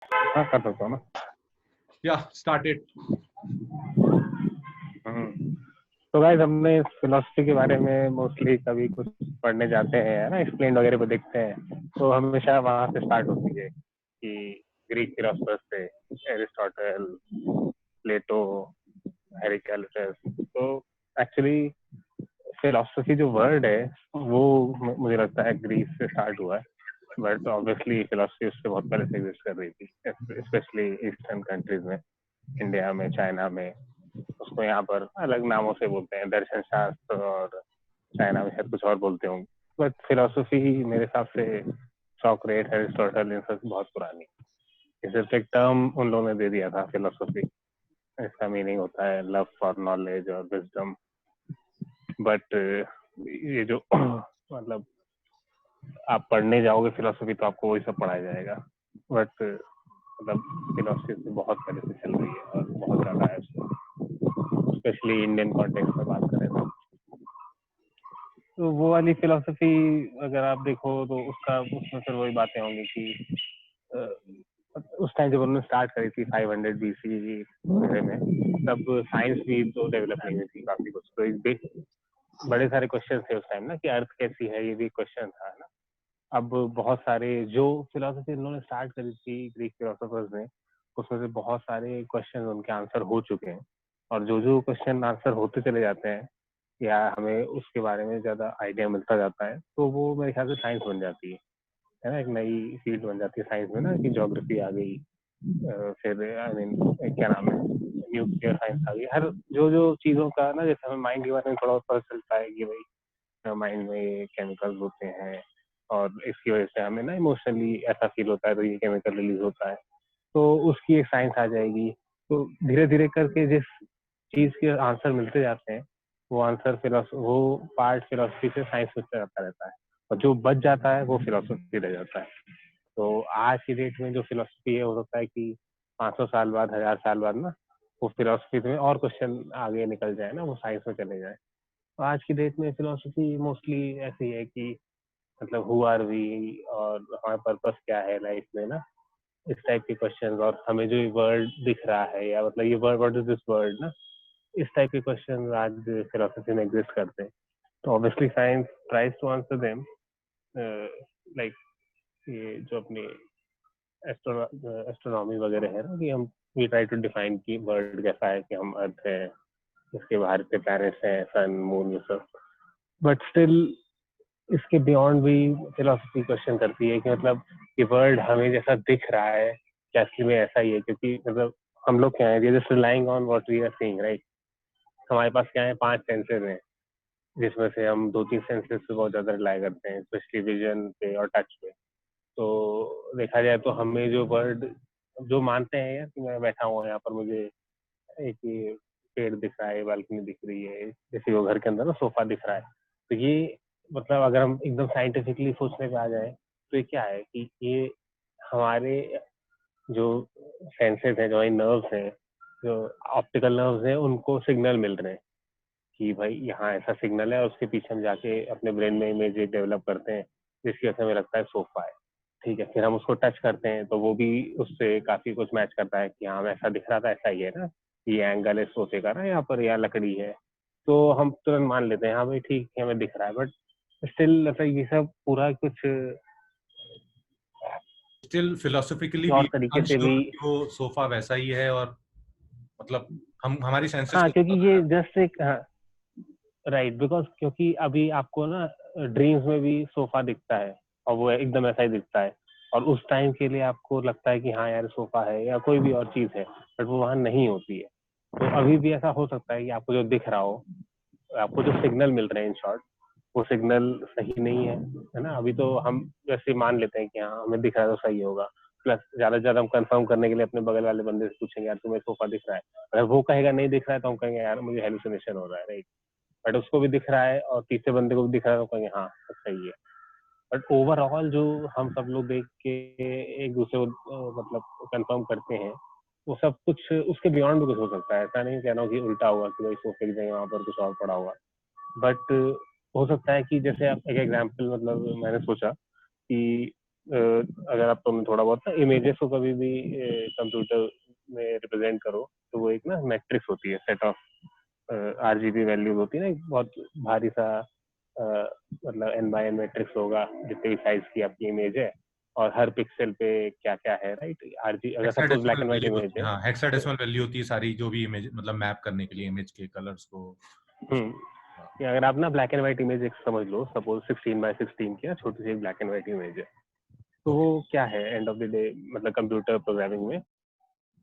हाँ कर सकता हूँ ना। या स्टार्ट इट। तो गाइस हमने फिलोसफी के बारे में मोस्टली कभी कुछ पढ़ने जाते हैं ना, एक्सप्लेन वगैरह को देखते हैं, तो हमेशा वहां से स्टार्ट होती है कि ग्रीक फिलोसफर्स थे, एरिस्टोटल, प्लेटो, हेराक्लिटस। तो एक्चुअली फिलोसफी जो वर्ड है वो मुझे लगता है ग्रीस से स्टार्ट हुआ है, बट ऑब्वियसली फिलोसफी उससे बहुत पहले से एग्जिस्ट कर रही थी, स्पेशली ईस्टर्न कंट्रीज में, इंडिया में, चाइना में। उसको यहाँ पर अलग नामों से बोलते हैं, दर्शन शास्त्र, और चाइना में शायद कुछ और बोलते होंगे। बट फिलोसफी मेरे हिसाब से सॉक्रेट, एरिस्टोटल, इन सब बहुत पुरानी। सिर्फ एक टर्म उन लोगों ने दे दिया था फिलोसफी। इसका मीनिंग होता है लव फॉर नॉलेज और विजडम। बट ये जो मतलब आप पढ़ने जाओगे फिलोसफी तो आपको वही सब पढ़ाया जाएगा, बट मतलब फिलोसफी से बहुत पहले से चल रही है और बहुत ज्यादा है, स्पेशली इंडियन कॉन्टेक्स्ट में बात करें तो वो वाली फिलोसफी अगर आप देखो तो उसमें फिर वही बातें होंगी कि उस टाइम जब उन्होंने स्टार्ट करी थी 500 BC वगैरह में, तब साइंस भी तो डेवलप नहीं हुई थी काफी कुछ। तो बड़े सारे क्वेश्चन थे उस टाइम ना, कि अर्थ कैसी है, ये भी क्वेश्चन था ना। अब बहुत सारे जो फिलोसफी उन्होंने स्टार्ट करी थी ग्रीक फिलोसफर्स ने, उसमें से बहुत सारे क्वेश्चन उनके आंसर हो चुके हैं, और जो जो क्वेश्चन आंसर होते चले जाते हैं या हमें उसके बारे में ज्यादा आइडिया मिलता जाता है, तो वो मेरे ख्याल से साइंस बन जाती है ना, एक नई फील्ड बन जाती है साइंस में ना, कि ज्योग्राफी आ गई, फिर आई मीन क्या नाम है, न्यूक्लियर साइंस आ गई। हर जो जो चीजों का ना, जैसे हमें माइंड के बारे में थोड़ा पता चलता है कि भाई माइंड में केमिकल्स होते हैं, और इसकी वजह से हमें ना इमोशनली ऐसा फील होता है, तो ये केमिकल रिलीज होता है, तो उसकी एक साइंस आ जाएगी। तो धीरे धीरे करके जिस चीज के आंसर मिलते जाते हैं, वो पार्ट फिलोसफी से साइंस में जाता रहता है, और जो बच जाता है वो फिलोसफी रह जाता है। तो आज की डेट में जो फिलोसफी है, हो सकता है कि 500 साल बाद, 1000 साल बाद ना, वो फिलोसफी में और क्वेश्चन आगे निकल जाए ना, वो साइंस में चले जाए। तो आज की डेट में फिलोसफी मोस्टली ऐसी है कि मतलब हु आर वी, और हमारा पर्पस क्या है लाइफ में ना, इस टाइप के क्वेश्चन। और हमें जो वर्ल्ड दिख रहा है, या मतलब ये world, what is this world ना, इस टाइप के क्वेश्चन आज फिलोसफी में एग्जिस्ट करते हैं। तो obviously science tries to answer them, like ये जो अपनी एस्ट्रोनॉमी वगैरह है ना, कि हम वी ट्राई टू डिफाइन कि वर्ल्ड कैसा है, कि हम अर्थ है, इसके बाहर के प्लैनेट्स हैं, सन, मून, ये सब। बट स्टिल इसके बियॉन्ड भी फिलोसफी क्वेश्चन करती है कि मतलब ये वर्ल्ड हमें जैसा दिख रहा है, क्या असली में ऐसा ही है? क्योंकि मतलब हम लोग क्या है, just relying on what we are seeing, right. हमारे पास क्या है, 5 सेंसेस हैं, जिसमें से हम 2-3 सेंसेस पे बहुत ज्यादा रिलाई करते हैं, स्पेशली विजन पे और टच पे। तो देखा जाए तो हमें जो वर्ल्ड जो मानते हैं यार, कि मैं बैठा हुआ यहाँ पर, मुझे एक ये पेड़ दिख रहा है, बालकनी दिख रही है, जैसे वो घर के अंदर ना सोफा दिख रहा है, तो ये मतलब अगर हम एकदम साइंटिफिकली सोचने पे आ जाए, तो ये क्या है कि ये हमारे जो सेंसेस हैं, जो नर्व्स हैं, जो ऑप्टिकल नर्व्स हैं, उनको सिग्नल मिल रहे हैं कि भाई यहाँ ऐसा सिग्नल है, और उसके पीछे हम जाके अपने ब्रेन में इमेज डेवलप करते हैं, जिसकी वजह से हमें लगता है सोफा है। ठीक है, फिर हम उसको टच करते हैं तो वो भी उससे काफी कुछ मैच करता है कि हाँ ऐसा दिख रहा था, ऐसा ही है ना, ये एंगल है सोफे का ना, यहाँ पर, यहाँ लकड़ी है। तो हम तुरंत मान लेते हैं हाँ भाई ठीक है, हमें दिख रहा है। बट स्टिल मतलब ये सब पूरा कुछ स्टिल फिलोसॉफिकली वी और तरीके से भी। अनश्योर कि वो सोफा वैसा ही है, और मतलब हम हमारी सेंसेस हाँ को क्योंकि पता ये है। जस्ट एक, हाँ राइट, बिकॉज क्योंकि अभी आपको ना ड्रीम्स में भी सोफा दिखता है, और वो एकदम ऐसा ही दिखता है, और उस टाइम के लिए आपको लगता है कि हाँ यार सोफा है या कोई भी और चीज है, बट वो वहां नहीं होती है। तो अभी भी ऐसा हो सकता है कि आपको जो दिख रहा हो, आपको जो सिग्नल मिल रहे हैं इन शॉर्ट, वो सिग्नल सही नहीं है ना। अभी तो हम जैसे मान लेते हैं कि हाँ हमें दिख रहा है तो सही होगा, प्लस ज्यादा से ज्यादा हम कंफर्म करने के लिए अपने बगल वाले बंदे से पूछेंगे यार तुम्हें सोफा दिख रहा है। अगर वो कहेगा नहीं दिख रहा है, तो हम कहेंगे यार मुझे हेलुसिनेशन हो रहा है, राइट। बट उसको भी दिख रहा है और तीसरे बंदे को भी दिख रहा है, तो कहेंगे हाँ सही है। बट ओवरऑल जो हम सब लोग देख के एक दूसरे को मतलब कंफर्म करते हैं, वो सब कुछ उसके बियॉन्ड भी कुछ हो सकता है। ऐसा नहीं कह रहा हूँ कि उल्टा हुआ कि भाई सोफे की जगह वहां पर कुछ और पड़ा हुआ, बट हो सकता है कि जैसे आप एक एग्जाम्पल, मतलब मैंने सोचा कि अगर आप तुम थोड़ा बहुत ना इमेजेस को कभी भी कंप्यूटर में रिप्रेजेंट करो तो वो एक ना मैट्रिक्स होती है, सेट ऑफ आरजीबी वैल्यूज होती है ना, एक बहुत भारी सा मतलब एन बाय एन मैट्रिक्स होगा जितने भी साइज की आपकी इमेज है, और हर पिक्सल पे क्या क्या है, राइट। आरजी अगर suppose black hexadecimal and white value image होती है, है हाँ तो हेक्साडेसिमल वैल्यू होती है सारी जो भी इमेज मतलब मैप करने के लिए इमेज के कलर्स को उसको, हाँ। कि अगर आप ना ब्लैक एंड व्हाइट इमेज एक समझ लो, सपोज 16x16 की छोटी सी ब्लैक एंड व्हाइट इमेज है, तो वो ओके क्या है एंड ऑफ द डे, मतलब कंप्यूटर प्रोग्रामिंग में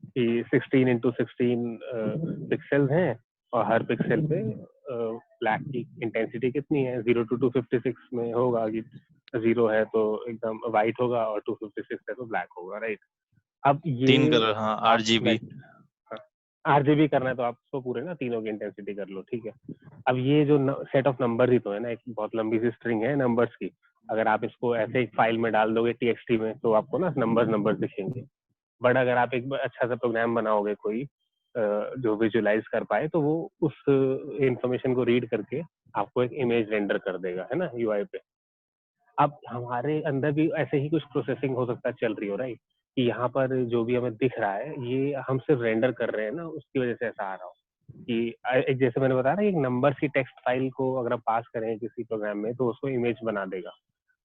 कि 16x16 पिक्सल्स हैं, और हर पिक्सल पे ब्लैक की इंटेंसिटी कितनी है, 0 to 256 में होगा कि 0 है तो एकदम वाइट होगा और 256 है तो ब्लैक होगा, राइट। अब 3 ये कलर, हाँ, आप RGB। आरजीबी करना है तो आप तो पूरे ना तीनों की इंटेंसिटी कर लो, ठीक है। अब ये जो सेट ऑफ नंबर ही तो है ना, एक बहुत लंबी सी स्ट्रिंग है नंबर्स की, अगर आप इसको ऐसे एक फाइल में डाल दोगे टीएक्सटी में तो आपको ना नंबर्स दिखेंगे। बट अगर आप एक अच्छा सा प्रोग्राम बनाओगे कोई जो विजुअलाइज कर पाए, तो वो उस इंफॉर्मेशन को रीड करके आपको एक इमेज रेंडर कर देगा, है ना, यूआई पे। अब हमारे अंदर भी ऐसे ही कुछ प्रोसेसिंग हो सकता है चल रही हो, राइट, कि यहाँ पर जो भी हमें दिख रहा है ये हम सिर्फ रेंडर कर रहे हैं ना, उसकी वजह से ऐसा आ रहा हो कि एक जैसे मैंने बताया ना, एक नंबर की टेक्स्ट फाइल को अगर आप पास करें किसी प्रोग्राम में तो उसको इमेज बना देगा।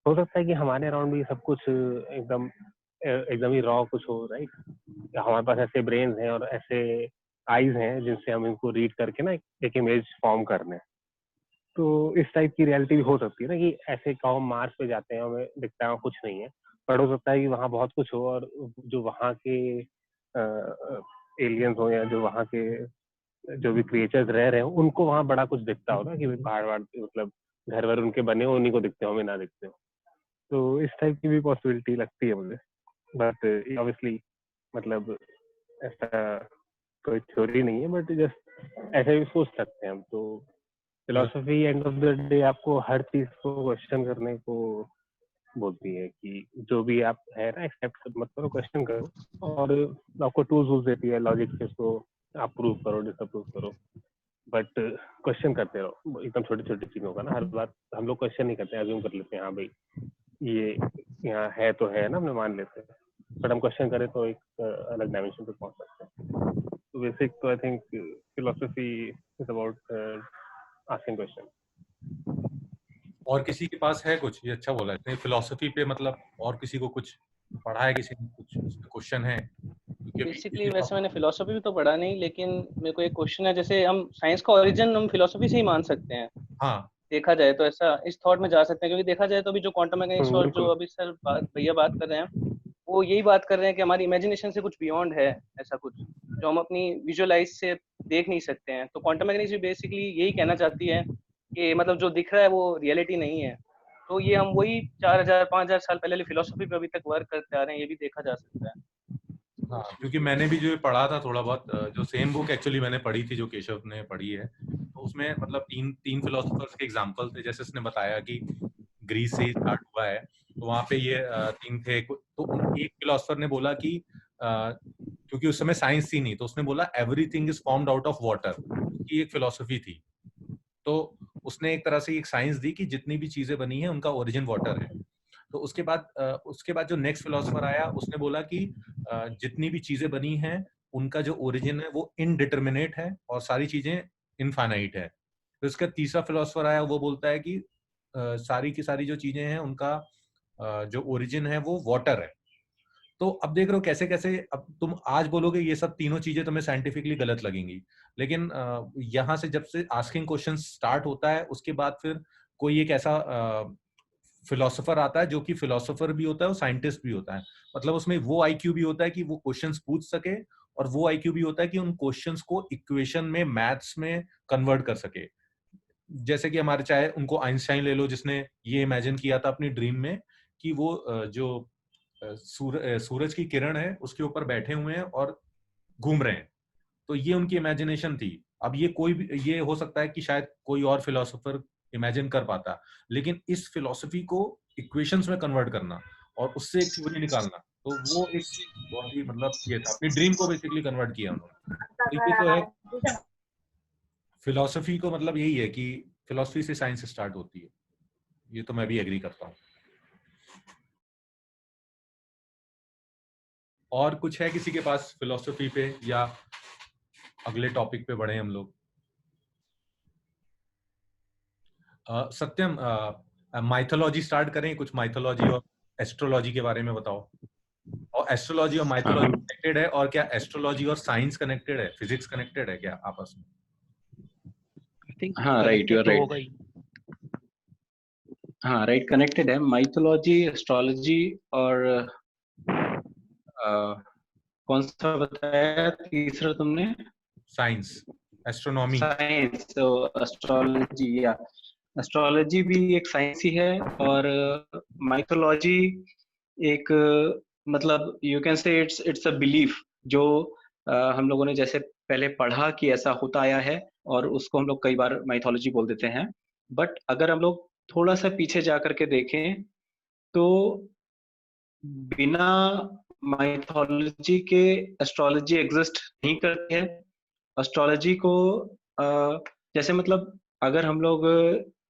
हो सकता है कि हमारे अराउंड भी सब कुछ एकदम एकदम ही रॉ कुछ हो, राइट। हमारे पास ऐसे ब्रेन्स हैं और ऐसे आईज हैं जिनसे हम इनको रीड करके ना एक इमेज फॉर्म करने, तो इस टाइप की रियलिटी भी हो सकती है ना, कि ऐसे कहो मार्स पे जाते हैं हमें दिखता है कुछ नहीं है, पर हो सकता है कि वहाँ बहुत कुछ हो, और जो वहाँ के एलियंस हो या जो वहाँ के जो भी क्रिएचर्स रह रहे हो उनको वहाँ बड़ा कुछ दिखता हो ना, कि पहाड़ वहाड़ मतलब घर वर उनके बने हो, उन्हीं को दिखते हो, हमें ना दिखते हो। तो इस टाइप की भी पॉसिबिलिटी लगती है मुझे, बट ऑब्वियसली मतलब ऐसा कोई थ्योरी नहीं है, बट जस्ट ऐसे भी सोच सकते हैं हम। तो मतलब philosophy end of the day आपको हर चीज को क्वेश्चन करने को बोलती है, कि जो भी आप है ना एक्सेप्ट मत करो, क्वेश्चन करो, और आपको टूल्स देती है लॉजिक से, उसको आप प्रूव करो डिसअप्रूव करो, बट क्वेश्चन करते रहो एकदम छोटी छोटी चीजों का ना। हर बार हम लोग क्वेश्चन नहीं करते, अज्यूम कर लेते हैं हाँ भाई ये यहाँ है तो है ना, हमने मान लेते हैं, बट हम क्वेश्चन करें तो एक अलग डायमेंशन पे पहुंच सकते हैं। तो बेसिक तो I think philosophy is about asking question. और किसी के पास है कुछ, ये अच्छा बोला है फिलोसफी पे, मतलब और किसी को कुछ पढ़ा है, किसी ने कुछ क्वेश्चन है, क्योंकि अभी बेसिकली इसी वैसे मैंने फिलोसफी भी तो पढ़ा नहीं, लेकिन मेरे को एक क्वेश्चन है, जैसे हम साइंस का ओरिजिन हम फिलोसफी से ही मान सकते हैं, हाँ देखा जाए तो ऐसा इस थॉट में जा सकते हैं, क्योंकि देखा जाए तो अभी जो क्वांटम मैकेनिक्स और जो बिल्कुल। अभी सर भैया बात कर रहे हैं, वो यही बात कर रहे हैं कि हमारी इमेजिनेशन से कुछ बियॉन्ड है, ऐसा कुछ जो हम अपनी विजुअलाइज से देख नहीं सकते हैं। तो क्वांटम मैकेनिक्स भी बेसिकली यही कहना चाहती है कि मतलब जो दिख रहा है वो रियलिटी नहीं है। तो ये हम वही 4000 5000 साल पहले वाली फिलोसफी पे अभी तक वर्क करते आ रहे हैं, ये भी देखा जा सकता है। हाँ, क्योंकि मैंने भी जो पढ़ा था थोड़ा बहुत, जो सेम बुक एक्चुअली मैंने पढ़ी थी जो केशव ने पढ़ी है, तो उसमें मतलब तीन तीन फिलोसफर्स के एग्जांपल थे, जैसे उसने बताया कि ग्रीस से ही स्टार्ट हुआ है, तो वहाँ पे ये तीन थे। तो एक फिलोसफर ने बोला कि क्योंकि उस समय साइंस थी नहीं, तो उसने बोला everything is formed out of water, की एक फिलोसफी थी। तो उसने एक तरह से एक साइंस दी कि जितनी भी चीजें बनी है उनका ओरिजिन वाटर है। तो उसके बाद जो नेक्स्ट फिलोसफर आया उसने बोला कि जितनी भी चीजें बनी हैं उनका जो ओरिजिन है वो इनडिटर्मिनेट है और सारी चीजें इनफाइनाइट है। तो इसका तीसरा फिलोसफर आया, वो बोलता है कि सारी की सारी जो चीजें हैं उनका जो ओरिजिन है वो वाटर है। तो अब देख रहे हो कैसे कैसे, अब तुम आज बोलोगे ये सब तीनों चीजें तुम्हें साइंटिफिकली गलत लगेंगी, लेकिन यहाँ से जब से आस्किंग क्वेश्चन स्टार्ट होता है उसके बाद फिर कोई एक ऐसा फिलोसोफर आता है जो कि फिलोसोफर भी होता है और साइंटिस्ट भी होता है। मतलब उसमें वो आईक्यू भी होता है कि वो क्वेश्चंस पूछ सके, और वो आईक्यू भी होता है कि उन क्वेश्चंस को इक्वेशन में, मैथ्स में कन्वर्ट कर सके। जैसे कि हमारे चाहे उनको आइंस्टाइन ले लो, जिसने ये इमेजिन किया था अपनी ड्रीम में कि वो जो सूरज की किरण है उसके ऊपर बैठे हुए हैं और घूम रहे हैं। तो ये उनकी इमेजिनेशन थी। अब ये कोई भी, ये हो सकता है कि शायद कोई और फिलोसोफर इमेजिन कर पाता, लेकिन इस फिलोसफी को इक्वेशंस में कन्वर्ट करना और उससे एक थ्योरी निकालना, तो वो एक बहुत ही मतलब ये था, अपनी ड्रीम को बेसिकली कन्वर्ट किया उन्होंने। तो ये तो है फिलोसफी को, मतलब यही है कि फिलोसफी से साइंस स्टार्ट होती है। ये तो मैं भी एग्री करता हूँ। और कुछ है किसी के पास फिलोसफी पे, या अगले टॉपिक पे बढ़े हम लोग? सत्यम, माइथोलॉजी स्टार्ट करें? कुछ माइथोलॉजी और एस्ट्रोलॉजी के बारे में बताओ। और एस्ट्रोलॉजी और माइथोलॉजी कनेक्टेड है? और क्या एस्ट्रोलॉजी और साइंस कनेक्टेड है, फिजिक्स कनेक्टेड है क्या आपस में? हाँ राइट, यू आर राइट। हाँ राइट, कनेक्टेड है। माइथोलॉजी, एस्ट्रोलॉजी और कौन सा बताया तीसरा तुमने? Science, astronomy. साइंस। तो एस्ट्रोलॉजी, या एस्ट्रोलॉजी भी एक साइंस ही है, और माइथोलॉजी एक मतलब you can say it's a belief, जो हम लोगों ने जैसे पहले पढ़ा कि ऐसा होता आया है, और उसको हम लोग कई बार माइथोलॉजी बोल देते हैं। बट अगर हम लोग थोड़ा सा पीछे जा करके देखें तो बिना माइथोलॉजी के एस्ट्रोलॉजी एग्जिस्ट नहीं करती है। एस्ट्रोलॉजी को जैसे मतलब अगर हम लोग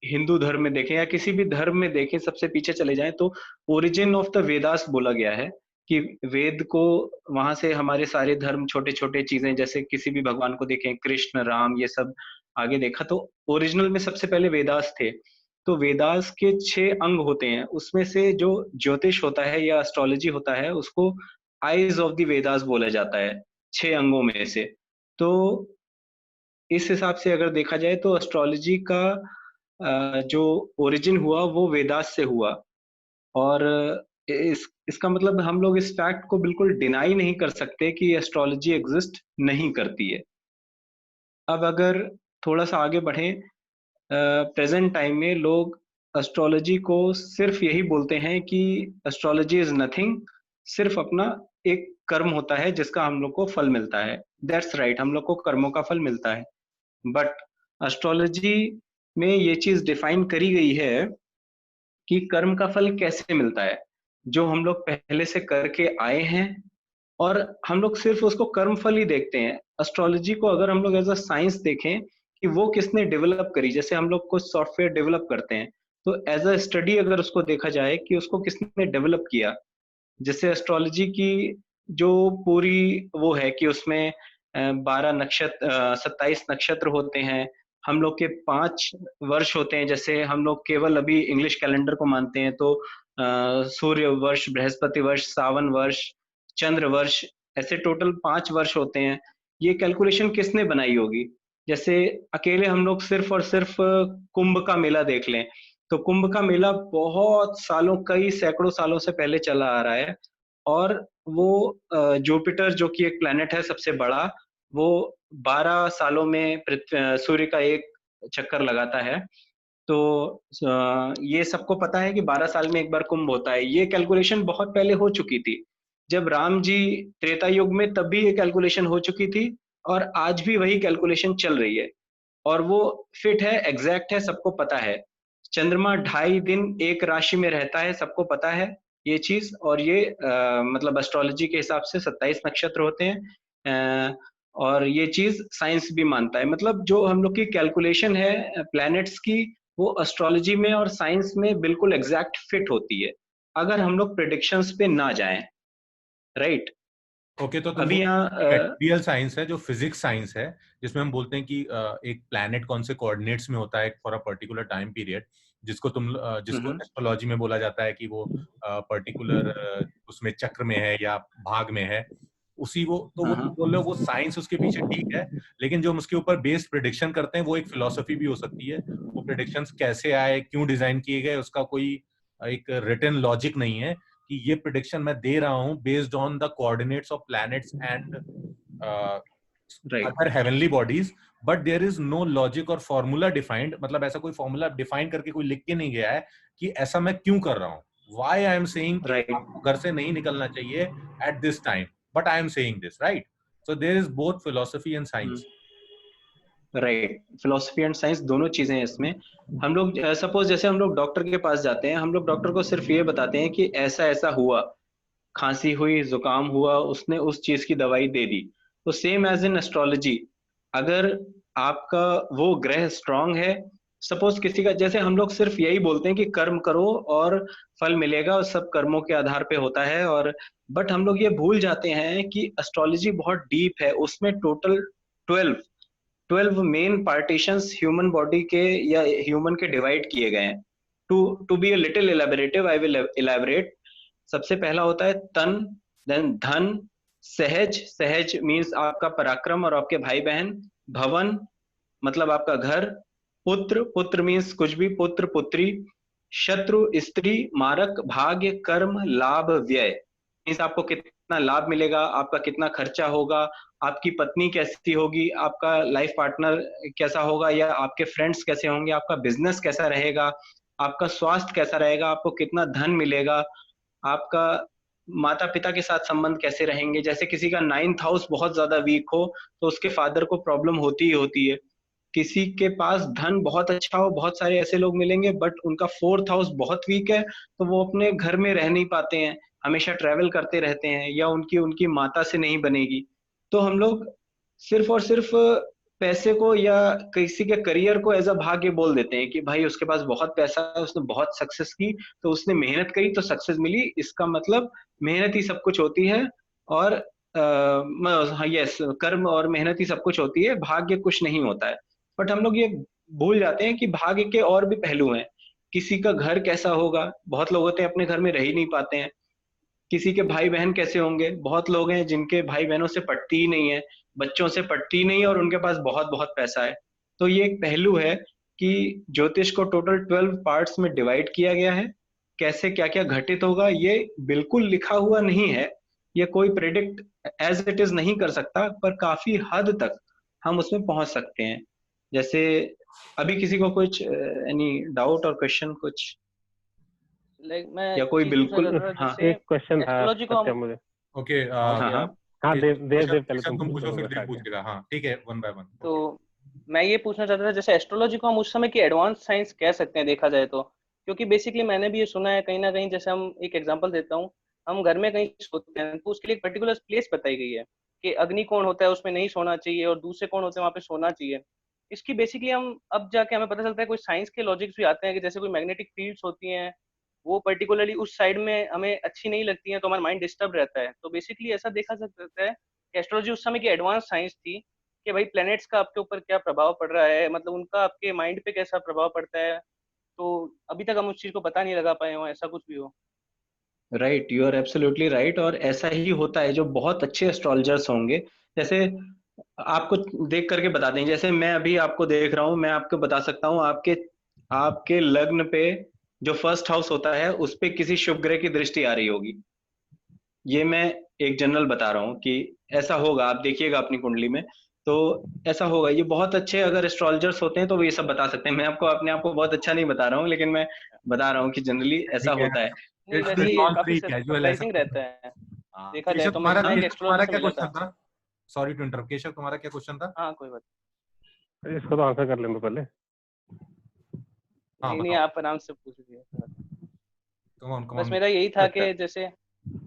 हिंदू धर्म में देखें या किसी भी धर्म में देखें, सबसे पीछे चले जाएं तो ओरिजिन ऑफ द वेदास बोला गया है कि वेद को, वहां से हमारे सारे धर्म, छोटे छोटे चीजें, जैसे किसी भी भगवान को देखें, कृष्ण, राम, ये सब आगे देखा तो ओरिजिनल में सबसे पहले वेदास थे। तो वेदास के 6 अंग होते हैं, उसमें से जो ज्योतिष होता है या एस्ट्रोलॉजी होता है उसको आईज ऑफ द वेदास बोला जाता है, 6 अंगों में से। तो इस हिसाब से अगर देखा जाए तो एस्ट्रोलॉजी का जो ओरिजिन हुआ वो वेदास से हुआ। और इसका मतलब हम लोग इस फैक्ट को बिल्कुल डिनाई नहीं कर सकते कि एस्ट्रोलॉजी एग्जिस्ट नहीं करती है। अब अगर थोड़ा सा आगे बढ़े, प्रेजेंट टाइम में लोग एस्ट्रोलॉजी को सिर्फ यही बोलते हैं कि एस्ट्रोलॉजी इज नथिंग, सिर्फ अपना एक कर्म होता है जिसका हम लोग को फल मिलता है। दैट्स राइट, हम लोग को कर्मों का फल मिलता है। बट एस्ट्रोलॉजी में ये चीज डिफाइन करी गई है कि कर्म का फल कैसे मिलता है, जो हम लोग पहले से करके आए हैं, और हम लोग सिर्फ उसको कर्म फल ही देखते हैं। एस्ट्रोलॉजी को अगर हम लोग एज अ साइंस देखें कि वो किसने डेवलप करी, जैसे हम लोग कुछ सॉफ्टवेयर डेवलप करते हैं तो एज अ स्टडी अगर उसको देखा जाए कि उसको किसने डेवलप किया, जैसे एस्ट्रोलॉजी की जो पूरी वो है कि उसमें 12 नक्षत्र, 27 नक्षत्र होते हैं, हम लोग के 5 वर्ष होते हैं। जैसे हम लोग केवल अभी इंग्लिश कैलेंडर को मानते हैं तो सूर्य वर्ष, बृहस्पति वर्ष, सावन वर्ष, चंद्र वर्ष, ऐसे टोटल 5 वर्ष होते हैं। ये कैलकुलेशन किसने बनाई होगी? जैसे अकेले हम लोग सिर्फ और सिर्फ कुंभ का मेला देख लें तो कुंभ का मेला बहुत सालों, कई सैकड़ों सालों से पहले चला आ रहा है, और वो जुपिटर जो कि एक प्लेनेट है सबसे बड़ा, वो 12 सालों में सूर्य का एक चक्कर लगाता है। तो ये सबको पता है कि 12 साल में एक बार कुंभ होता है। ये कैलकुलेशन बहुत पहले हो चुकी थी, जब राम जी त्रेता युग में, तब भी ये कैलकुलेशन हो चुकी थी, और आज भी वही कैलकुलेशन चल रही है, और वो फिट है, एग्जैक्ट है, सबको पता है। चंद्रमा 2.5 दिन एक राशि में रहता है, सबको पता है ये चीज। और ये मतलब एस्ट्रोलॉजी के हिसाब से 27 नक्षत्र होते हैं, और ये चीज साइंस भी मानता है। मतलब जो हम लोग की कैलकुलेशन है प्लैनेट्स की, वो एस्ट्रोलॉजी में और साइंस में बिल्कुल एग्जैक्ट फिट होती है, अगर हम लोग प्रेडिक्शंस पे ना जाएं। राइट। ओके, तो अभी यहाँ मटेरियल साइंस है जो फिजिक्स साइंस है, जिसमें हम बोलते हैं कि एक प्लैनेट कौन से कोऑर्डिनेट्स में होता है for a particular time period, जिसको एस्ट्रोलॉजी में बोला जाता है कि वो पर्टिकुलर उसमें चक्र में है या भाग में है, उसी वो तो वो बोल रहे हो वो साइंस उसके पीछे ठीक है, लेकिन जो हम उसके ऊपर बेस्ड प्रेडिक्शन करते हैं वो एक फिलोसफी भी हो सकती है। वो प्रेडिक्शंस कैसे आए, क्यों डिजाइन किए गए, उसका कोई एक रिटन लॉजिक नहीं है कि ये प्रेडिक्शन मैं दे रहा हूं based on the coordinates of planets and other heavenly bodies, but there is no logic और फॉर्मूला डिफाइंड। मतलब ऐसा कोई फॉर्मूला डिफाइन करके कोई लिख के नहीं गया है कि ऐसा मैं क्यों कर रहा हूँ, व्हाई आई एम सेइंग आपको घर से नहीं निकलना चाहिए at this time, but I am saying this, right? So there is both philosophy and science. Right, philosophy and science दोनों चीजें हैं इसमें। हम लोग सपोज जैसे हम लोग डॉक्टर के पास जाते हैं, हम लोग डॉक्टर को सिर्फ ये बताते हैं कि ऐसा ऐसा हुआ, खांसी हुई, जुकाम हुआ, उसने उस चीज की दवाई दे दी। तो सेम एज इन एस्ट्रोलॉजी, अगर आपका वो ग्रह स्ट्रांग है, सपोज किसी का, जैसे हम लोग सिर्फ यही बोलते हैं कि कर्म करो और फल मिलेगा, और सब कर्मों के आधार पे होता है, और बट हम लोग ये भूल जाते हैं कि एस्ट्रोलॉजी बहुत डीप है, उसमें total 12 main partitions human body के या ह्यूमन के डिवाइड किए गए हैं। To be a little elaborative, I will elaborate. सबसे पहला होता है तन, देन धन, सहज, सहज मीन्स आपका पराक्रम और आपके भाई बहन, भवन मतलब आपका घर, पुत्र, पुत्र मीन्स कुछ भी, पुत्र पुत्री, शत्रु, स्त्री, मारक, भाग्य, कर्म, लाभ, व्यय मीन्स आपको कितना लाभ मिलेगा, आपका कितना खर्चा होगा, आपकी पत्नी कैसी होगी, आपका लाइफ पार्टनर कैसा होगा, या आपके फ्रेंड्स कैसे होंगे, आपका बिजनेस कैसा रहेगा, आपका स्वास्थ्य कैसा रहेगा, आपको कितना धन मिलेगा, आपका माता पिता के साथ संबंध कैसे रहेंगे। जैसे किसी का 9th हाउस बहुत ज्यादा वीक हो तो उसके फादर को प्रॉब्लम होती ही होती है। किसी के पास धन बहुत अच्छा हो, बहुत सारे ऐसे लोग मिलेंगे, बट उनका 4th हाउस बहुत वीक है तो वो अपने घर में रह नहीं पाते हैं, हमेशा ट्रैवल करते रहते हैं, या उनकी उनकी माता से नहीं बनेगी। तो हम लोग सिर्फ और सिर्फ पैसे को या किसी के करियर को एज अ भाग्य बोल देते हैं कि भाई उसके पास बहुत पैसा है, उसने बहुत सक्सेस की, तो उसने मेहनत करी तो सक्सेस मिली, इसका मतलब मेहनत ही सब कुछ होती है। और हाँ, यस, कर्म और मेहनत ही सब कुछ होती है, भाग्य कुछ नहीं होता है। बट हम लोग ये भूल जाते हैं कि भाग्य के और भी पहलू हैं। किसी का घर कैसा होगा, बहुत लोग होते हैं अपने घर में रह ही नहीं पाते हैं। किसी के भाई बहन कैसे होंगे, बहुत लोग हैं जिनके भाई बहनों से पटती ही नहीं है, बच्चों से पटती ही नहीं, और उनके पास बहुत बहुत पैसा है। तो ये एक पहलू है कि ज्योतिष को टोटल 12 पार्ट्स में डिवाइड किया गया है। कैसे क्या क्या घटित होगा ये बिल्कुल लिखा हुआ नहीं है, ये कोई प्रेडिक्ट एज इट इज नहीं कर सकता, पर काफी हद तक हम उसमें पहुंच सकते हैं। जैसे अभी किसी को कुछ एनी डाउट और क्वेश्चन कुछ, लाइक मैं या कोई चीज पूछना बिल्कुल, चाहता था, हाँ जैसे एक क्वेश्चन था एस्ट्रोलॉजी को सत्या हम मुझे। ओके हाँ हाँ हाँ देव देव देव पहले तुम तुम पूछो फिर देव पूछो। पूछेगा। हाँ ठीक है, वन बाय वन। तो मैं ये पूछना चाहता था, जैसे एस्ट्रोलॉजी को हम उस समय की एडवांस साइंस कह सकते हैं देखा जाए तो, क्योंकि बेसिकली मैंने भी ये सुना है कहीं ना कहीं, जैसे हम एक एग्जांपल देता हूँ, हम घर में कहीं सोते हैं तो उसके लिए एक पर्टिकुलर प्लेस बताई गई है कि अग्नि कोण होता है उसमें नहीं सोना चाहिए और दूसरे कोण होते हैं वहाँ पे सोना चाहिए। इसकी बेसिकली हम अब जाके हमें पता चलता है कोई साइंस के लॉजिक्स भी आते हैं कि जैसे कोई मैग्नेटिक फील्ड्स होती हैं वो पर्टिकुलरली उस साइड में हमें अच्छी नहीं लगती हैं तो हमारा माइंड डिस्टर्ब रहता है। तो बेसिकली ऐसा देखा जा सकता है कि एस्ट्रोलॉजी उस समय की एडवांस साइंस थी कि भाई प्लैनेट्स का आपके ऊपर क्या प्रभाव पड़ रहा है, मतलब उनका आपके माइंड पे कैसा प्रभाव पड़ता है। तो अभी तक हम उस चीज को पता नहीं लगा पाए हो, ऐसा कुछ भी हो। Right, you are absolutely right. और ऐसा ही होता है, जो बहुत अच्छे एस्ट्रोलॉजर्स होंगे, जैसे आपको देख करके बता दें, जैसे मैं अभी आपको देख रहा हूँ, मैं आपको बता सकता हूँ आपके आपके लग्न पे जो फर्स्ट हाउस होता है उस पे किसी शुभ ग्रह की दृष्टि आ रही होगी। ये मैं एक जनरल बता रहा हूँ कि ऐसा होगा, आप देखिएगा अपनी कुंडली में, तो ऐसा होगा। ये बहुत अच्छे अगर एस्ट्रोलॉजर्स होते हैं तो वो ये सब बता सकते हैं। मैं आपको अपने आप को बहुत अच्छा नहीं बता रहा हूँ, लेकिन मैं बता रहा हूँ कि जनरली ऐसा ठीक है, होता है। नहीं, इट्स वैसे दिस ये ऑल काफी फ्री कैजुअल ऐसा सरप्राइजिंग कुछ रहता नहीं। है हाँ देखा जाए केशव तो। तुम्हारा मैं एक एस्ट्रोलॉजर तुम्हारा से क्या मिला क्वेश्चन था। था? सॉरी टू इंटरप्ट, केशव तुम्हारा क्या क्वेश्चन था? हाँ कोई बात इसको तो आंसर कर लेंगे पहले। हाँ नहीं, नहीं बताओ। आप आराम से पूछ लीजिए। कौन बस कौन? मेरा यही था अच्छा, कि जैसे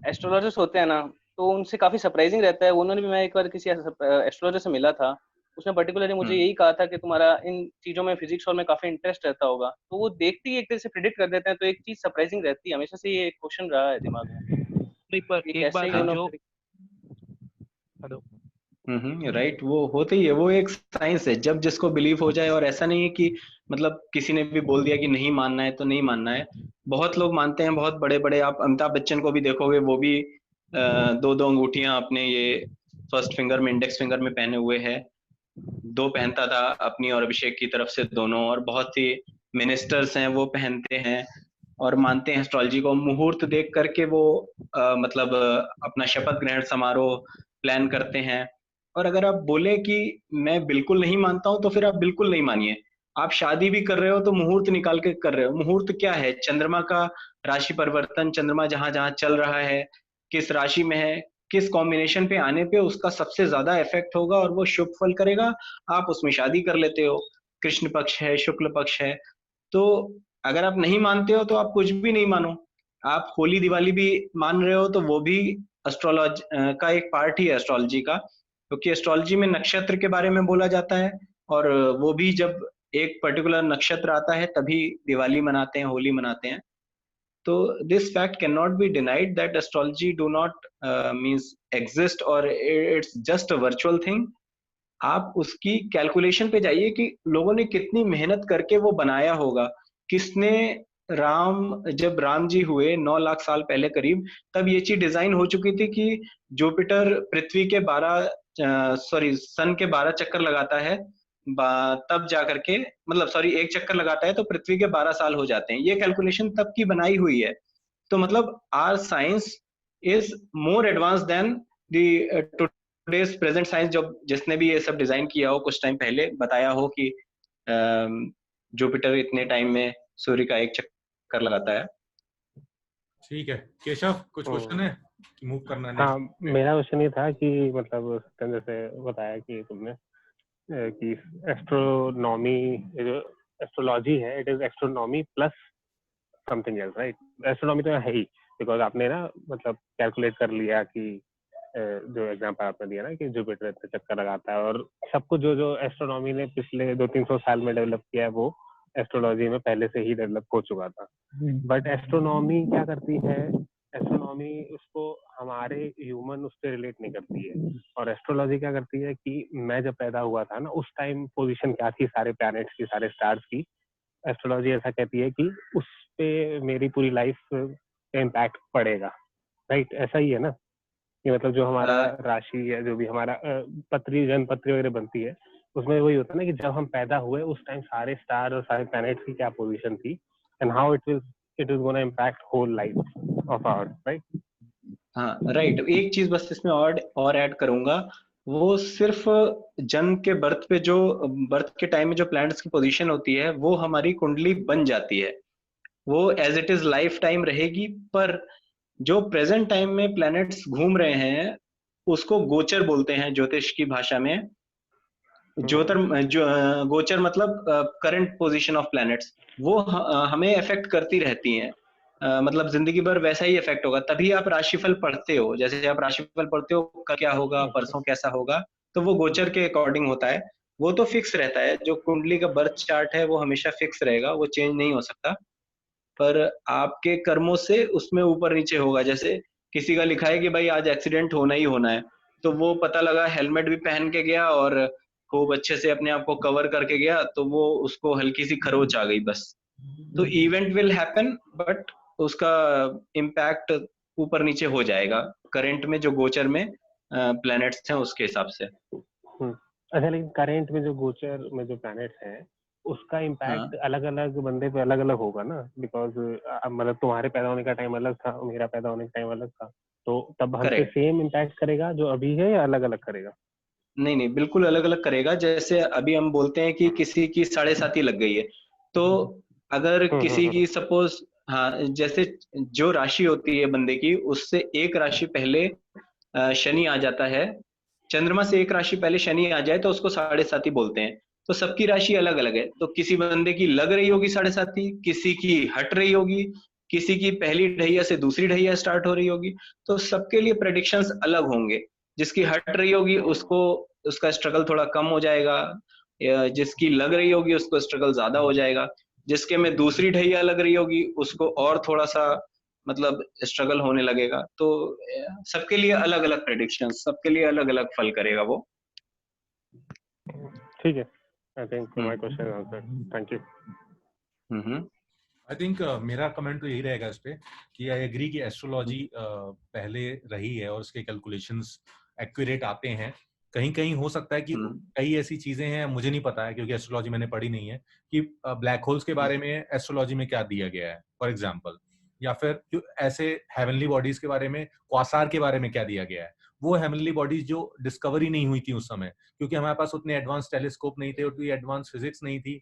एस्ट्रोलॉजर्स होते हैं ना, तो उनसे काफी सरप्राइजिंग रहता है। उन्होंने भी, मैं एक बार किसी एस्ट्रोलॉजर से मिला था, उसने पर्टिकुलरली मुझे यही कहा था कि तुम्हारा इन चीजों में, फिजिक्स और में काफी इंटरेस्ट रहता होगा, तो वो देखते ही एक तरह से प्रिडिक्ट कर देते हैं। तो एक चीज सरप्राइजिंग रहती है हमेशा से, ये क्वेश्चन रहा है दिमाग में नहीं, पर कि एक कैसे बात ही है उन्होंने जो, हेलो, राइट, वो होते ही है, वो एक साइंस है, जब जिसको बिलीव हो जाए। और ऐसा नहीं है कि मतलब किसी ने भी बोल दिया कि नहीं मानना है तो नहीं मानना है। बहुत लोग मानते हैं, बहुत बड़े बड़े, आप अमिताभ बच्चन को भी देखोगे, वो भी दो दो अंगूठियां अपने ये फर्स्ट फिंगर में, इंडेक्स फिंगर में पहने हुए है। दो पहनता था अपनी और अभिषेक की तरफ से दोनों, और बहुत सी मिनिस्टर्स हैं वो पहनते हैं और मानते हैं एस्ट्रोलॉजी को। मुहूर्त देख करके वो मतलब अपना शपथ ग्रहण समारोह प्लान करते हैं। और अगर आप बोले कि मैं बिल्कुल नहीं मानता हूं, तो फिर आप बिल्कुल नहीं मानिए। आप शादी भी कर रहे हो तो मुहूर्त निकाल के कर रहे हो। मुहूर्त क्या है? चंद्रमा का राशि परिवर्तन, चंद्रमा जहां जहां चल रहा है, किस राशि में है, किस कॉम्बिनेशन पे आने पे उसका सबसे ज्यादा इफेक्ट होगा और वो शुभ फल करेगा, आप उसमें शादी कर लेते हो। कृष्ण पक्ष है, शुक्ल पक्ष है। तो अगर आप नहीं मानते हो तो आप कुछ भी नहीं मानो। आप होली दिवाली भी मान रहे हो तो वो भी एस्ट्रोलॉजी का एक पार्ट ही है, एस्ट्रोलॉजी का, क्योंकि एस्ट्रोलॉजी में नक्षत्र के बारे में बोला जाता है। और वो भी जब एक पर्टिकुलर नक्षत्र आता है तभी दिवाली मनाते हैं, होली मनाते हैं। तो this fact cannot be denied that astrology do not means exist or it's just a virtual thing. आप उसकी कैलकुलेशन पे जाइए कि लोगों ने कितनी मेहनत करके वो बनाया होगा, किसने जब राम जी हुए 9 लाख साल पहले करीब, तब ये चीज डिजाइन हो चुकी थी कि जुपिटर पृथ्वी के 12 सन के 12 चक्कर लगाता है, तब जा करके मतलब एक चक्कर लगाता है तो पृथ्वी के 12 साल हो जाते हैं। ये कैलकुलेशन तब की बनाई हुई है। तो मतलब our science is more advance than today's present science. जब जिसने भी ये सब डिजाइन किया हो कुछ टाइम पहले बताया हो कि जुपिटर इतने टाइम में सूर्य का एक चक्कर लगाता है। ठीक है केशव, कुछ क्वेश्चन है कि मूव करना है? हाँ, मेरा क्वेश्चन ये था कि मतलब जैसे बताया कि तुमने कि एस्ट्रोनॉमी जो एस्ट्रोलॉजी है, it is astronomy plus something else, right? Astronomy तो है ही, बिकॉज आपने ना मतलब कैलकुलेट कर लिया कि जो एग्जांपल आपने दिया ना कि जुपिटर इतना चक्कर लगाता है, और सब कुछ जो एस्ट्रोनॉमी ने पिछले 200-300 साल में डेवलप किया है वो एस्ट्रोलॉजी में पहले से ही डेवलप हो चुका था। बट एस्ट्रोनॉमी क्या करती है, एस्ट्रोनॉमी उसको हमारे ह्यूमन उससे रिलेट नहीं करती है, और एस्ट्रोलॉजी क्या करती है कि मैं जब पैदा हुआ था ना उस टाइम पोजीशन क्या थी सारे प्लैनेट्स की, सारे स्टार्स की, एस्ट्रोलॉजी ऐसा कहती है कि उस पे मेरी पूरी लाइफ पे इम्पैक्ट पड़ेगा, राइट? ऐसा ही है ना कि मतलब जो हमारा राशि है, जो भी हमारा पत्री जन्म पत्री वगैरह बनती है, उसमें वही होता है ना कि जब हम पैदा हुए उस टाइम सारे स्टार और सारे प्लैनेट्स की क्या पोजीशन थी, and how it is gonna impact whole life of our, right? हाँ राइट। एक चीज बस इसमें और ऐड करूंगा, वो सिर्फ जन्म के बर्थ के टाइम में जो प्लैनेट्स की पोजीशन होती है वो हमारी कुंडली बन जाती है, वो as it is lifetime रहेगी। पर जो प्रेजेंट टाइम में प्लैनेट्स घूम रहे हैं उसको गोचर बोलते हैं ज्योतिष की भाषा में। गोचर मतलब करंट पोजीशन ऑफ प्लैनेट्स, वो हमें अफेक्ट करती रहती हैं। मतलब जिंदगी भर वैसा ही इफेक्ट होगा। तभी आप राशिफल पढ़ते हो, जैसे आप राशिफल पढ़ते हो कल क्या होगा, परसों कैसा होगा, तो वो गोचर के अकॉर्डिंग होता है। वो तो फिक्स रहता है, जो कुंडली का बर्थ चार्ट है वो हमेशा फिक्स रहेगा, वो चेंज नहीं हो सकता। पर आपके कर्मों से उसमें ऊपर नीचे होगा। जैसे किसी का लिखा है कि भाई आज एक्सीडेंट होना ही होना है, तो वो पता लगा हेलमेट भी पहन के गया और खूब अच्छे से अपने आप को कवर करके गया, तो वो उसको हल्की सी खरोच आ गई बस। तो इवेंट विल हैपन, बट उसका इम्पैक्ट ऊपर नीचे हो जाएगा करंट में जो गोचर में प्लैनेट्स हैं उसके हिसाब से। अच्छा, लेकिन करंट में जो गोचर में जो प्लैनेट्स हैं उसका इम्पैक्ट अलग अलग बंदे पे अलग अलग होगा ना, बिकॉज मतलब तुम्हारे पैदा होने का टाइम अलग था, मेरा पैदा होने का टाइम अलग था, तो तब हम पे सेम इम्पैक्ट करेगा जो अभी है या अलग अलग करेगा? नहीं नहीं, बिल्कुल अलग अलग करेगा। जैसे अभी हम बोलते हैं कि किसी की 7.5 लग गई है, तो अगर किसी की सपोज, हाँ, जैसे जो राशि होती है बंदे की उससे एक राशि पहले शनि आ जाता है, चंद्रमा से एक राशि पहले शनि आ जाए तो उसको 7.5 बोलते हैं। तो सबकी राशि अलग अलग है, तो किसी बंदे की लग रही होगी 7.5, किसी की हट रही होगी, किसी की पहली ढैया से दूसरी ढैया स्टार्ट हो रही होगी। तो सबके लिए प्रेडिक्शंस अलग होंगे। जिसकी हट रही होगी उसको उसका स्ट्रगल थोड़ा कम हो जाएगा, जिसकी लग रही होगी उसको स्ट्रगल ज्यादा हो जाएगा, जिसके में दूसरी ढैया लग रही होगी उसको और थोड़ा सा मतलब स्ट्रगल होने लगेगा। तो सबके लिए अलग अलग प्रेडिक्शन, सबके लिए अलग अलग फल करेगा वो। ठीक है, I think my question answered, thank you. I think मेरा कमेंट तो यही रहेगा इस पे कि आई एग्री कि एस्ट्रोलॉजी पहले रही है और उसके कैलकुलेशंस एक्यूरेट आते हैं। कहीं कहीं हो सकता है कि कई ऐसी चीजें हैं, मुझे नहीं पता है क्योंकि एस्ट्रोलॉजी मैंने पढ़ी नहीं है, कि ब्लैक होल्स के बारे में एस्ट्रोलॉजी में क्या दिया गया है फॉर एग्जाम्पल, या फिर ऐसे हेवनली बॉडीज के बारे में, क्वासार के बारे में क्या दिया गया है। वो हेवनली बॉडीज जो डिस्कवरी नहीं हुई थी उस समय, क्योंकि हमारे पास उतने एडवांस टेलीस्कोप नहीं थे, उतनी एडवांस फिजिक्स नहीं थी।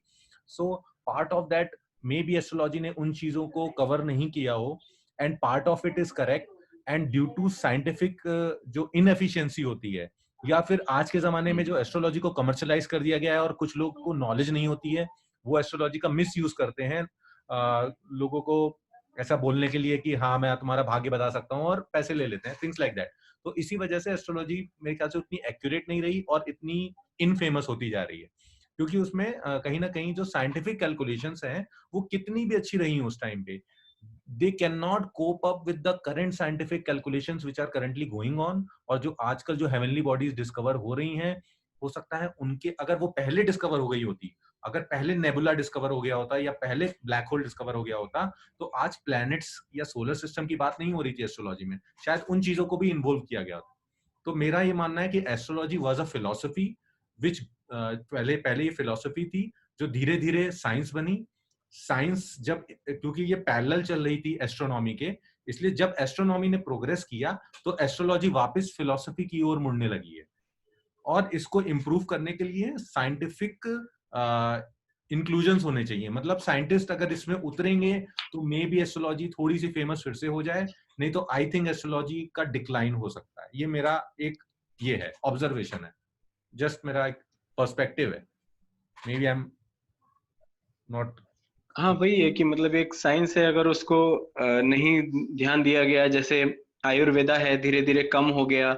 So part of that maybe astrology ने उन चीजों को कवर नहीं किया हो, and part of it is correct, and due to scientific जो इनएफिशिएंसी होती है, या फिर आज के जमाने में जो एस्ट्रोलॉजी को कमर्शलाइज कर दिया गया है और कुछ लोग को नॉलेज नहीं होती है, वो एस्ट्रोलॉजी का मिस यूज करते हैं लोगों को ऐसा बोलने के लिए कि हाँ मैं तुम्हारा भाग्य बता सकता हूँ, और पैसे ले लेते हैं, थिंग्स लाइक दैट। तो इसी वजह से एस्ट्रोलॉजी मेरे ख्याल से उतनी एक्यूरेट नहीं रही और इतनी इनफेमस होती जा रही है, क्योंकि उसमें कहीं ना कहीं जो साइंटिफिक कैलकुलेशंस हैं वो कितनी भी अच्छी रही उस टाइम पे, they cannot cope up with the current scientific calculations which are currently going on, और जो आजकल जो heavenly bodies discover हो रही हैं, हो सकता है उनके, अगर वो पहले डिस्कवर हो गई होती, अगर पहले नेबुला डिस्कवर हो गया होता या पहले ब्लैक होल डिस्कवर हो गया होता, तो आज प्लैनेट्स या सोलर सिस्टम की बात नहीं हो रही थी एस्ट्रोलॉजी में, शायद उन चीजों को भी इन्वॉल्व किया गया था। तो मेरा ये मानना है कि एस्ट्रोलॉजी वाज अ फिलॉसफी विच पहले ये फिलॉसफी थी जो धीरे धीरे साइंस बनी। साइंस जब, क्योंकि ये पैरेलल चल रही थी एस्ट्रोनॉमी के, इसलिए जब एस्ट्रोनॉमी ने प्रोग्रेस किया तो एस्ट्रोलॉजी वापस फिलॉसफी की ओर मुड़ने लगी है। और इसको इम्प्रूव करने के लिए साइंटिफिक इंक्लूजन्स होने चाहिए, मतलब साइंटिस्ट अगर इसमें उतरेंगे तो मे बी एस्ट्रोलॉजी थोड़ी सी फेमस फिर से हो जाए, नहीं तो आई थिंक एस्ट्रोलॉजी का डिक्लाइन हो सकता है। ये मेरा एक ये है ऑब्जर्वेशन है, जस्ट मेरा एक पर्सपेक्टिव है, maybe I am not. हाँ वही है कि मतलब एक साइंस है, अगर उसको नहीं ध्यान दिया गया, जैसे आयुर्वेदा है धीरे धीरे कम हो गया,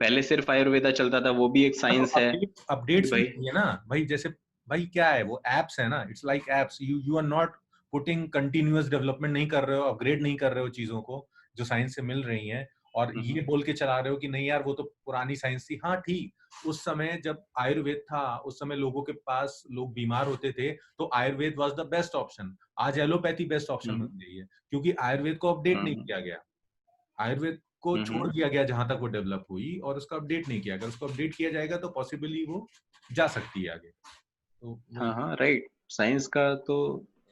पहले सिर्फ आयुर्वेदा चलता था, वो भी एक साइंस है अपडेट्स भाई। है ना भाई, जैसे भाई क्या है वो एप्स है ना, it's like apps, you are not putting continuous development नहीं कर रहे हो, अपग्रेड नहीं कर रहे हो चीजों को जो साइंस से मिल रही हैं, और ये बोल के चला रहे हो कि नहीं यार वो तो पुरानी साइंस थी। हाँ ठीक, उस समय जब आयुर्वेद था उस समय लोगों के पास, लोग बीमार होते थे तो Ayurveda was the best option. आज एलोपैथी बेस्ट ऑप्शन बन गई है क्योंकि आयुर्वेद को अपडेट नहीं किया गया, आयुर्वेद को छोड़ दिया गया जहां तक वो डेवलप हुई, और उसको अपडेट नहीं किया। अगर उसको अपडेट किया जाएगा तो पॉसिबली वो जा सकती है आगे। तो हाँ हाँ राइट, साइंस का तो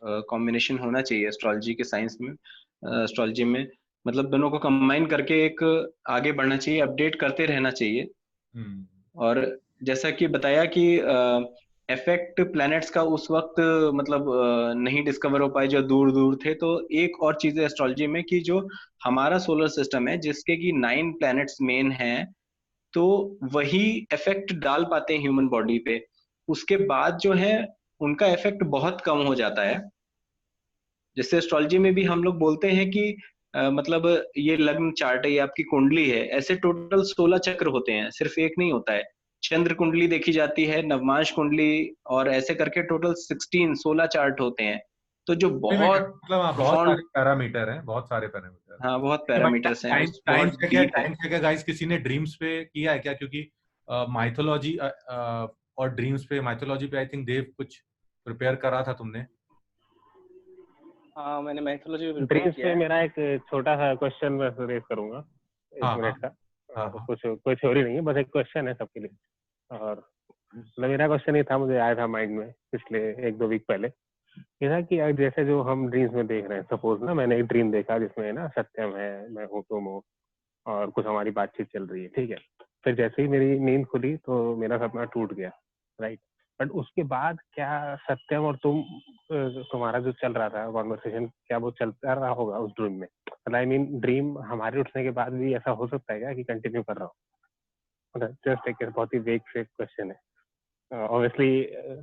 कॉम्बिनेशन होना चाहिए एस्ट्रोलॉजी के साइंस में, एस्ट्रोलॉजी में मतलब दोनों को कंबाइन करके एक आगे बढ़ना चाहिए, अपडेट करते रहना चाहिए। और जैसा कि बताया कि इफेक्ट प्लैनेट्स का उस वक्त मतलब नहीं डिस्कवर हो पाए जो दूर दूर थे, तो एक और चीज है एस्ट्रोलॉजी में कि जो हमारा सोलर सिस्टम है जिसके कि 9 प्लैनेट्स मेन हैं, तो वही इफेक्ट डाल पाते हैं ह्यूमन बॉडी पे, उसके बाद जो है उनका इफेक्ट बहुत कम हो जाता है। जैसे एस्ट्रोलॉजी में भी हम लोग बोलते हैं कि मतलब ये लग्न चार्ट है, ये आपकी कुंडली है, ऐसे टोटल 16 चक्र होते हैं, सिर्फ एक नहीं होता है। चंद्र कुंडली देखी जाती है, नवमांश कुंडली, और ऐसे करके टोटल 16 चार्ट होते हैं। तो जो बहुत मतलब बहुत सारे पैरामीटर हैं, बहुत सारे पैरामीटर। हाँ बहुत पैरामीटर्स हैं, टाइम बहुत डीप है। चेक है गाइस, किसी ने ड्रीम्स पे किया है क्या? क्योंकि माइथोलॉजी और ड्रीम्स पे, माइथोलॉजी पे आई थिंक देव कुछ प्रिपेयर करा था तुमने। हाँ मैंने माइथोलॉजी पे ड्रीम्स पे मेरा एक छोटा सा क्वेश्चन मैं रेज करूंगा, 1 मिनट का। कुछ कोई थ्योरी नहीं है, बस एक क्वेश्चन है सबके लिए। और मतलब मेरा क्वेश्चन ये था, मुझे आया था माइंड में पिछले 1-2 वीक पहले, ये था कि जैसे जो हम ड्रीम्स में देख रहे हैं, सपोज ना मैंने एक ड्रीम देखा जिसमें ना सत्यम है, मैं हूँ, तुम हो, और कुछ हमारी बातचीत चल रही है, ठीक है। फिर जैसे ही मेरी नींद खुली तो मेरा सपना टूट गया, राइट। बट उसके बाद क्या सत्यम और तुम्हारा जो चल रहा था कॉन्वर्सेशन, क्या वो चलता रहा होगा उस ड्रीम में? मतलब आई मीन ड्रीम हमारे उठने के बाद भी ऐसा हो सकता है क्या कि कंटिन्यू कर रहा हो? जस्ट एक बहुत ही वेग से क्वेश्चन है। ऑब्वियसली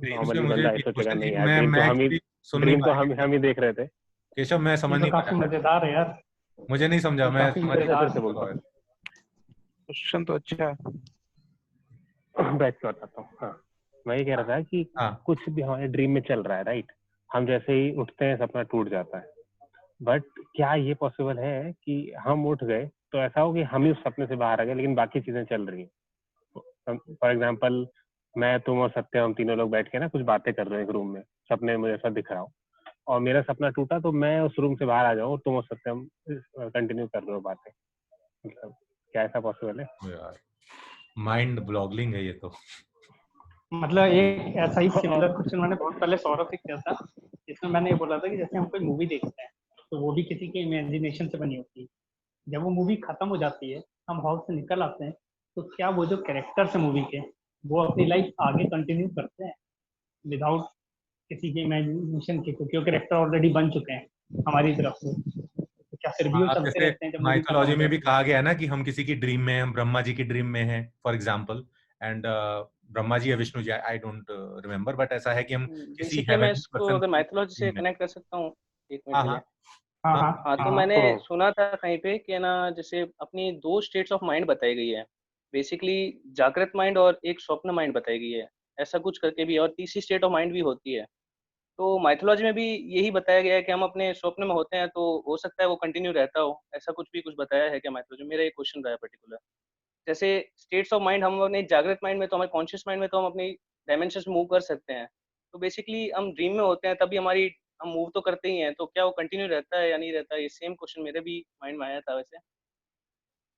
नॉर्मली बंदा ऐसा सोचेगा नहीं यार, ड्रीम तो हम ही देख रहे थे। केशव मैं समझ नहीं पाया, काफी मजेदार है यार, मुझे नहीं समझा, मैं समझ से बोलता हूँ। क्वेश्चन तो अच्छा है, बैठ के बताता हूँ। हाँ, मैं ये कह रहा था कि कुछ भी हमारे ड्रीम में चल रहा है, राइट। हम जैसे ही उठते हैं सपना टूट जाता है, बट क्या ये पॉसिबल है कि हम उठ गए तो ऐसा हो कि हम ही उस सपने से बाहर आ गए लेकिन बाकी चीजें चल रही हैं? फॉर एग्जाम्पल मैं, तुम और सत्य, हम तीनों लोग बैठ के ना कुछ बातें कर रहे हैं एक रूम में, सपने में मुझे ऐसा दिख रहा हो, और मेरा सपना टूटा तो मैं उस रूम से बाहर आ जाऊँ और तुम और सत्यम कंटिन्यू कर रहे हो बातें। मतलब क्या ऐसा पॉसिबल है? यार माइंड ब्लॉगलिंग है ये तो। मतलब एक ऐसा ही सिमिलर क्वेश्चन मैंने बहुत पहले सौरभ से किया था, इसमें मैंने ये बोला था कि जैसे हम कोई मूवी देखते हैं तो वो भी किसी के इमेजिनेशन से बनी होती है। जब वो मूवी खत्म हो जाती है, हम हॉल से निकल आते हैं, तो क्या वो जो कैरेक्टर्स है मूवी के, वो अपनी लाइफ आगे कंटिन्यू करते हैं विदाउट किसी के इमेजिनेशन के, क्योंकि वो कैरेक्टर ऑलरेडी बन चुके हैं हमारी तरफ से? तो क्या फिर भी वो चलते रहते हैं? जब माइथोलॉजी में भी कहा गया है ना कि हम किसी की ड्रीम में, हम ब्रह्मा जी की ड्रीम में हैं for example, and Brahma ji या Vishnu ji, I don't remember, but ऐसा है कि हम किसी बेसिकली मैं इसको अगर माइथोलॉजी से कनेक्ट कर सकता हूँ 1 मिनट के लिए। हाँ तो मैंने सुना था कहीं पे कि ना, जैसे अपनी 2 स्टेट्स ऑफ माइंड बताई गई है बेसिकली, जागृत माइंड और एक स्वप्न माइंड बताई गई है, ऐसा कुछ करके भी, और तीसरी स्टेट ऑफ माइंड भी होती है। तो माइथोलॉजी में भी यही बताया गया है कि हम अपने स्वप्न में होते हैं, तो हो सकता है वो कंटिन्यू रहता हो, ऐसा कुछ बताया है क्या माइथोलॉजी? मेरा ये क्वेश्चन रहा है पर्टिकुलर। जैसे स्टेट्स ऑफ माइंड, हम अपने जागृत माइंड में तो, हमारे कॉन्शियस माइंड में तो हम अपनी डायमेंशन मूव कर सकते हैं, तो बेसिकली हम ड्रीम में होते हैं तभी हमारी, हम मूव तो करते ही हैं, तो क्या वो कंटिन्यू रहता है या नहीं रहता है? ये सेम क्वेश्चन मेरे भी माइंड में आया था वैसे।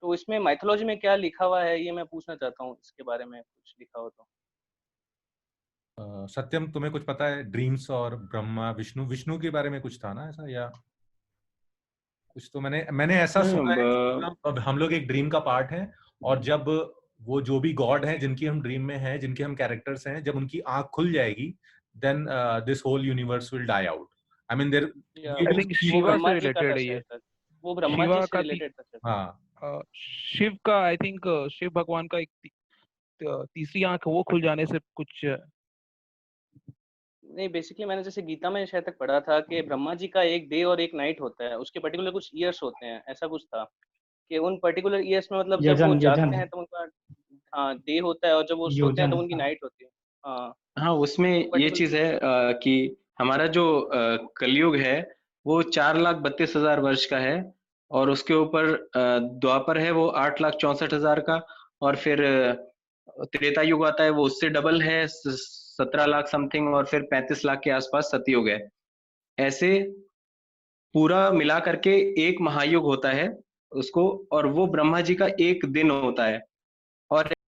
तो इसमें माइथोलॉजी में क्या लिखा हुआ है ये मैं पूछना चाहता हूँ, इसके बारे में कुछ लिखा हो तो। सत्यम, तुम्हें कुछ पता है ड्रीम्स और ब्रह्मा विष्णु विष्णु के बारे में कुछ था ना ऐसा, या कुछ? तो मैंने ऐसा सुना है कि अब हम लोग एक ड्रीम का पार्ट है, और जब वो जो भी गॉड हैं जिनकी हम ड्रीम में हैं, जिनके हम कैरेक्टर्स हैं, जब उनकी आंख खुल जाएगी, then this whole universe will die out. I mean there I think Shiva से रिलेटेड है ये। वो ब्रह्मा जी शिवा से का रिलेटेड था। हाँ, शिव का, आई थिंक शिव भगवान का एक तीसरी आंख वो खुल जाने से कुछ। नहीं, बेसिकली मैंने जैसे गीता में शायद तक पढ़ा था कि ब्रह्मा जी का एक डे और एक नाइट होता है, उसके पर्टिकुलर कुछ ईयर्स होते हैं, ऐसा कुछ था कि उन पर्टिकुलर ईयर्स में मतलब जब वो जागते हैं तो उनका हाँ डे होता है, और जब वो सोते हैं तो उनकी नाइट होती है। हाँ, उसमें ये चीज है कि हमारा जो कलयुग है वो 4,32,000 वर्ष का है, और उसके ऊपर द्वापर है वो 8,64,000 का, और फिर त्रेता युग आता है वो उससे डबल है 17 लाख समथिंग, और फिर 35 लाख के आसपास सतयुग है। ऐसे पूरा मिला करके एक महायुग होता है उसको, और वो ब्रह्मा जी का एक दिन होता है।